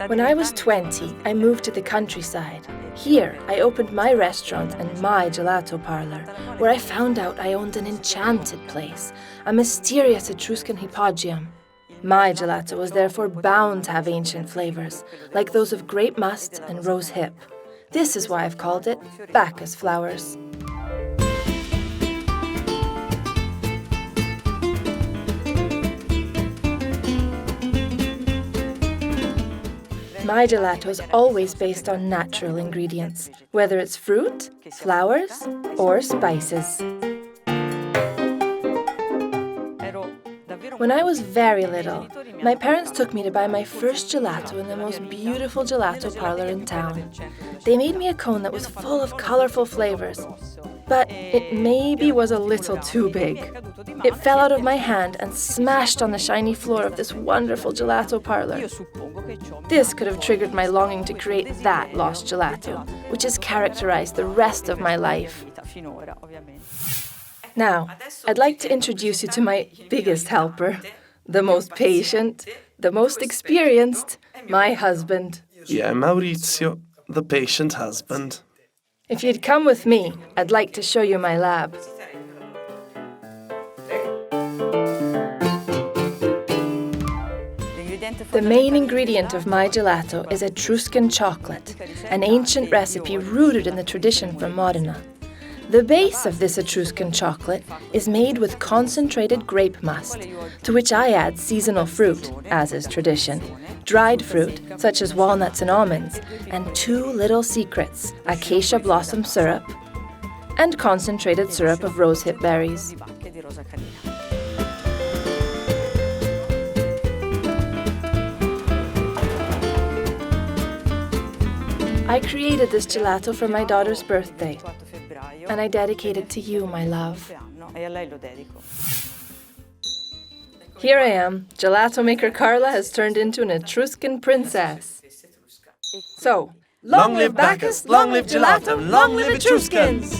When I was 20, I moved to the countryside. Here, I opened my restaurant and my gelato parlor, where I found out I owned an enchanted place, a mysterious Etruscan hypogeum. My gelato was therefore bound to have ancient flavors, like those of grape must and rose hip. This is why I've called it Bacchus flowers. My gelato is always based on natural ingredients, whether it's fruit, flowers, or spices. When I was very little, my parents took me to buy my first gelato in the most beautiful gelato parlor in town. They made me a cone that was full of colorful flavors, but it maybe was a little too big. It fell out of my hand and smashed on the shiny floor of this wonderful gelato parlor. This could have triggered my longing to create that lost gelato, which has characterized the rest of my life. Now, I'd like to introduce you to my biggest helper, the most patient, the most experienced, my husband. Yeah, Maurizio, the patient husband. If you'd come with me, I'd like to show you my lab. The main ingredient of my gelato is Etruscan chocolate, an ancient recipe rooted in the tradition from Modena. The base of this Etruscan chocolate is made with concentrated grape must, to which I add seasonal fruit, as is tradition, dried fruit, such as walnuts and almonds, and two little secrets, acacia blossom syrup and concentrated syrup of rosehip berries. I created this gelato for my daughter's birthday, and I dedicate it to you, my love. Here I am. Gelato maker Carla has turned into an Etruscan princess. So, long live Bacchus, long live gelato, long live Etruscans!